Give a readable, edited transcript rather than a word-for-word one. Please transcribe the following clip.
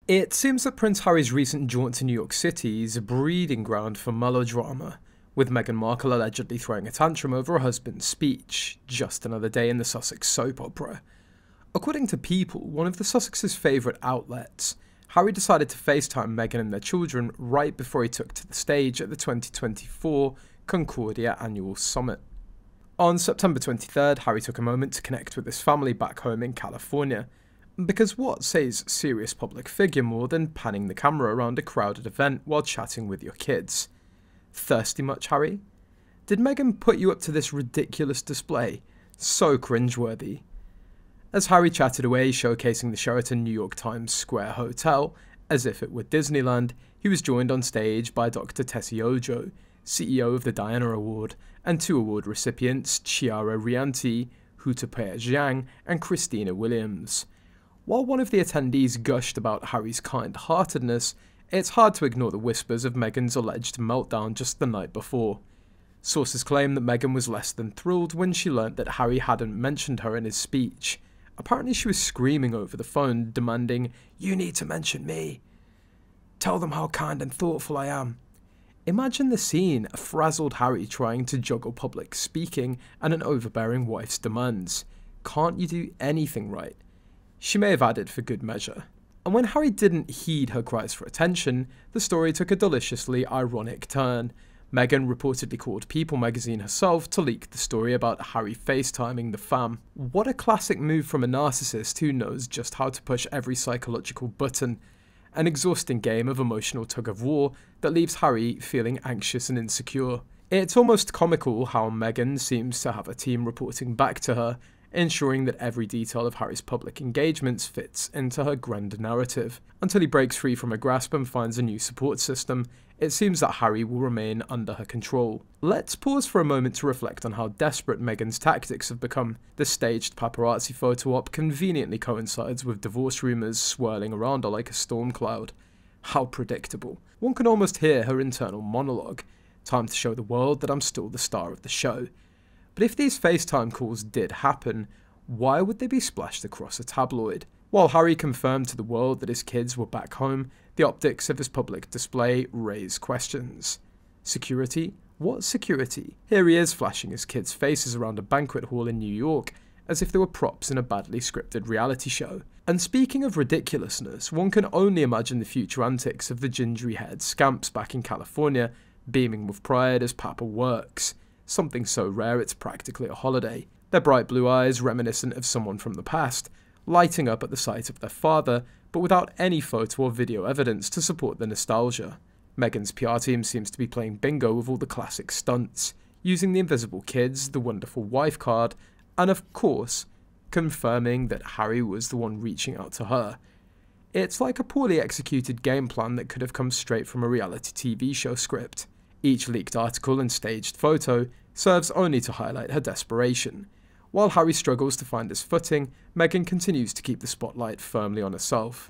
It seems that Prince Harry's recent jaunt to New York City is a breeding ground for melodrama, with Meghan Markle allegedly throwing a tantrum over her husband's speech, just another day in the Sussex soap opera. According to People, one of the Sussexes' favourite outlets, Harry decided to FaceTime Meghan and their children right before he took to the stage at the 2024 Concordia Annual Summit. On September 23rd, Harry took a moment to connect with his family back home in California, because what says serious public figure more than panning the camera around a crowded event while chatting with your kids? Thirsty much, Harry? Did Meghan put you up to this ridiculous display? So cringeworthy. As Harry chatted away, showcasing the Sheraton New York Times Square Hotel, as if it were Disneyland, he was joined on stage by Dr. Tessie Ojo, CEO of the Diana Award, and two award recipients, Chiara Rianti, Hutapea Zhang, and Christina Williams. While one of the attendees gushed about Harry's kind-heartedness, it's hard to ignore the whispers of Meghan's alleged meltdown just the night before. Sources claim that Meghan was less than thrilled when she learnt that Harry hadn't mentioned her in his speech. Apparently she was screaming over the phone, demanding, "You need to mention me. Tell them how kind and thoughtful I am." Imagine the scene, a frazzled Harry trying to juggle public speaking and an overbearing wife's demands. Can't you do anything right? She may have added for good measure. And when Harry didn't heed her cries for attention, the story took a deliciously ironic turn. Meghan reportedly called People magazine herself to leak the story about Harry FaceTiming the fam. What a classic move from a narcissist who knows just how to push every psychological button. An exhausting game of emotional tug-of-war that leaves Harry feeling anxious and insecure. It's almost comical how Meghan seems to have a team reporting back to her, ensuring that every detail of Harry's public engagements fits into her grand narrative. Until he breaks free from her grasp and finds a new support system, it seems that Harry will remain under her control. Let's pause for a moment to reflect on how desperate Meghan's tactics have become. The staged paparazzi photo op conveniently coincides with divorce rumours swirling around her like a storm cloud. How predictable. One can almost hear her internal monologue. Time to show the world that I'm still the star of the show. But if these FaceTime calls did happen, why would they be splashed across a tabloid? While Harry confirmed to the world that his kids were back home, the optics of his public display raise questions. Security? What security? Here he is flashing his kids' faces around a banquet hall in New York, as if they were props in a badly scripted reality show. And speaking of ridiculousness, one can only imagine the future antics of the gingery-haired scamps back in California, beaming with pride as Papa works. Something so rare it's practically a holiday. Their bright blue eyes reminiscent of someone from the past, lighting up at the sight of their father, but without any photo or video evidence to support the nostalgia. Meghan's PR team seems to be playing bingo with all the classic stunts, using the invisible kids, the wonderful wife card, and of course, confirming that Harry was the one reaching out to her. It's like a poorly executed game plan that could have come straight from a reality TV show script. Each leaked article and staged photo serves only to highlight her desperation. While Harry struggles to find his footing, Meghan continues to keep the spotlight firmly on herself.